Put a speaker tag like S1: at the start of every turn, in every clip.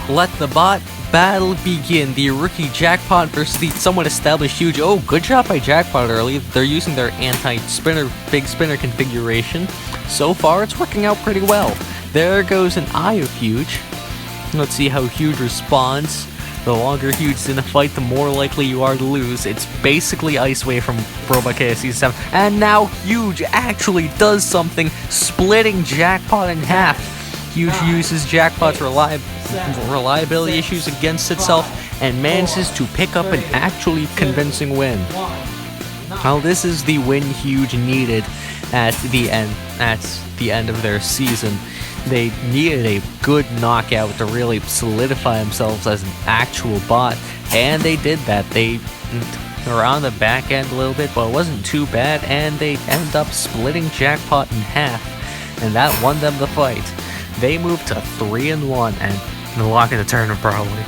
S1: Let the bot battle begin. The rookie Jackpot versus the somewhat established Huge. Oh, good job by Jackpot early. They're using their anti-spinner, big spinner configuration. So far, it's working out pretty well. There goes an Eye of Huge. Let's see how Huge responds. The longer Huge's in a fight, the more likely you are to lose. It's basically Ice Wave from Robot KSC 7. And now Huge actually does something, splitting Jackpot in half. Huge uses Jackpot's reliability issues against itself and manages to pick up an actually convincing win. Now this is the win Huge needed at the end of their season. They needed a good knockout to really solidify themselves as an actual bot, and they did that. They were on the back end a little bit, but it wasn't too bad, and they ended up splitting Jackpot in half, and that won them the fight. They moved to 3-1 and lock in the tournament probably.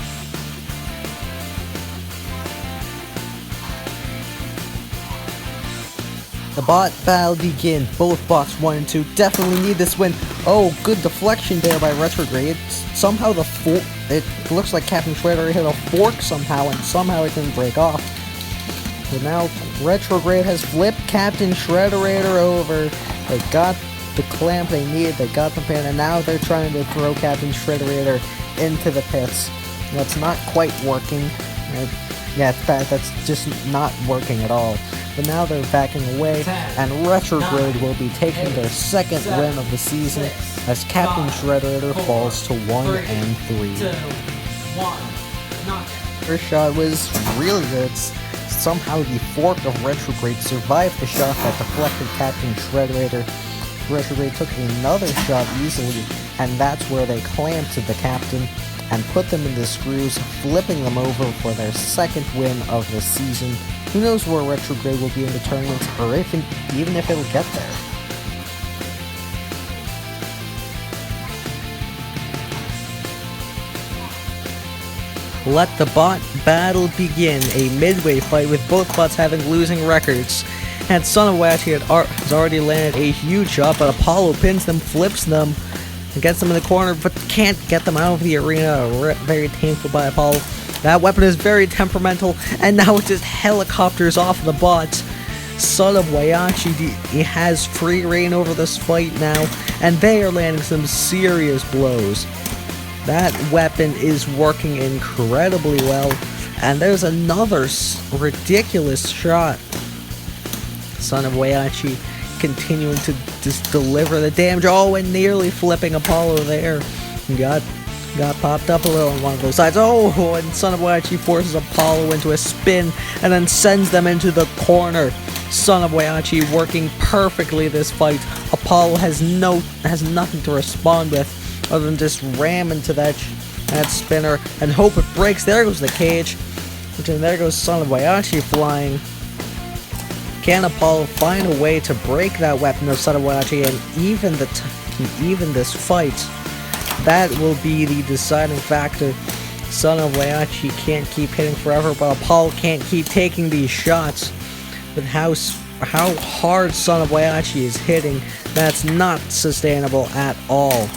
S2: The bot battle begin. Both bots 1 and 2 definitely need this win. Oh, good deflection there by Retrograde. Somehow it looks like Captain Shredder hit a fork somehow, and somehow it didn't break off. But now Retrograde has flipped Captain Shredderator over. They got the clamp they needed, they got the pin, and now they're trying to throw Captain Shredderator into the pits. That's not quite working. Yeah, that's just not working at all. But now they're backing away, and Retrograde will be taking their second win of the season as Captain Shredderator falls to 1 and 3. First shot was really good. Somehow the fork of Retrograde survived the shot that deflected Captain Shredderator. Retrograde took another shot easily, and that's where they clamped the captain and put them in the screws, flipping them over for their second win of the season. Who knows where Retrograde will be in the tournament, or even if it'll get there. Let the bot battle begin, a midway fight with both bots having losing records. And Son of Whyachi has already landed a huge shot, but Apollo pins them, flips them, and gets them in the corner, but can't get them out of the arena. Very painful by Apollo. That weapon is very temperamental, and now it just helicopters off the bots. Son of Wayachi, he has free reign over this fight now, and they are landing some serious blows. That weapon is working incredibly well, and there's another ridiculous shot. Son of Whyachi continuing to just deliver the damage. Oh, and nearly flipping Apollo there. Got popped up a little on one of those sides. Oh, and Son of Whyachi forces Apollo into a spin and then sends them into the corner. Son of Whyachi working perfectly this fight. Apollo has nothing to respond with other than just ram into that spinner and hope it breaks. There goes the cage. And there goes Son of Whyachi flying. Can Apollo find a way to break that weapon of Son of Whyachi and even this fight? That will be the deciding factor. Son of Whyachi can't keep hitting forever, but Apollo can't keep taking these shots. With how hard Son of Whyachi is hitting, that's not sustainable at all.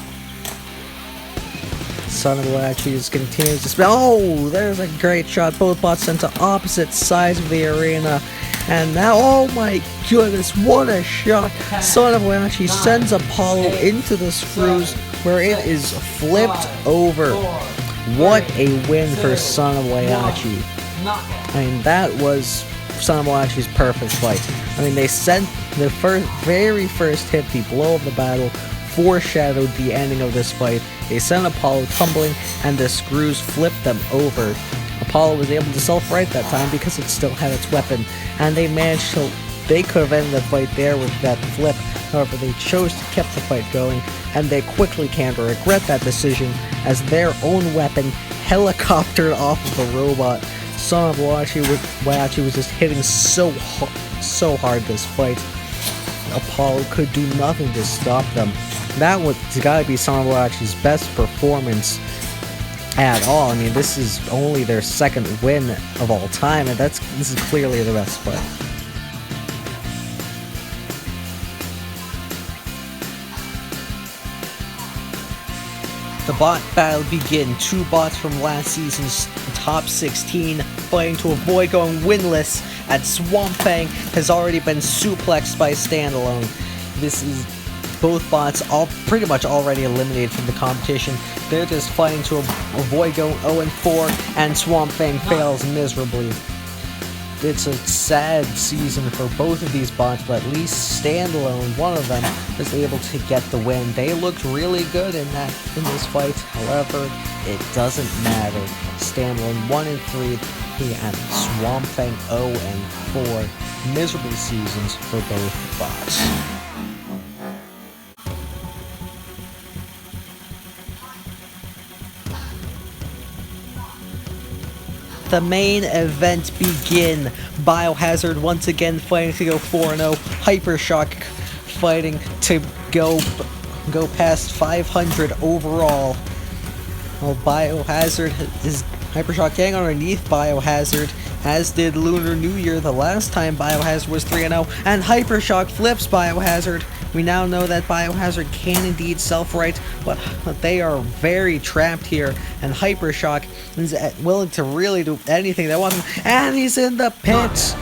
S2: Son of Whyachi just continues to spin. Oh, there's a great shot. Both bots sent to opposite sides of the arena. And now, oh my goodness, what a shot. Son of Whyachi sends Apollo into the screws where it is flipped over. What a win for Son of Whyachi. I mean, that was Son of Whyachi's perfect fight. I mean, they sent the very first hit, the blow of the battle, foreshadowed the ending of this fight. They sent Apollo tumbling, and the screws flipped them over. Apollo was able to self-right that time because it still had its weapon, and they could have ended the fight there with that flip. However, they chose to keep the fight going, and they quickly came to regret that decision as their own weapon helicoptered off of the robot. Son of Whyachi was just hitting so hard this fight. Apollo could do nothing to stop them. That was gotta be Son of Whyachi's best performance at all. I mean, this is only their second win of all time, and this is clearly the best fight. The bot battle begin. Two bots from last season's top 16 fighting to avoid going winless at Swamp Fang has already been suplexed by Standalone. This is both bots all pretty much already eliminated from the competition. They're just fighting to avoid going 0-4, and Swamp Fang fails miserably. It's a sad season for both of these bots, but at least Standalone, one of them, was able to get the win. They looked really good in this fight. However, it doesn't matter. Standalone 1-3 and Swamp Fang 0-4. Miserable seasons for both bots. The main event begin. Biohazard once again fighting to go 4-0. Hypershock fighting to go past 500 overall. Well, Biohazard is Hypershock getting underneath Biohazard, as did Lunar New Year the last time Biohazard was 3-0, and Hypershock flips Biohazard. We now know that Biohazard can indeed self-right, but they are very trapped here, and Hypershock is willing to really do anything they want, and he's in the pits!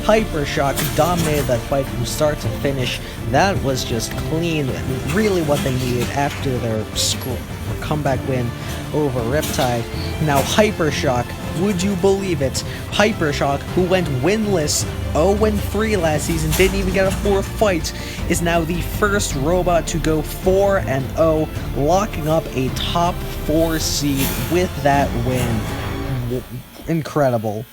S2: Hypershock dominated that fight from start to finish. That was just clean, really what they needed after their comeback win over Riptide. Now Hypershock, would you believe it? Hypershock, who went winless 0-3 last season, didn't even get a fourth fight, is now the first robot to go 4-0, locking up a top 4 seed with that win. Incredible.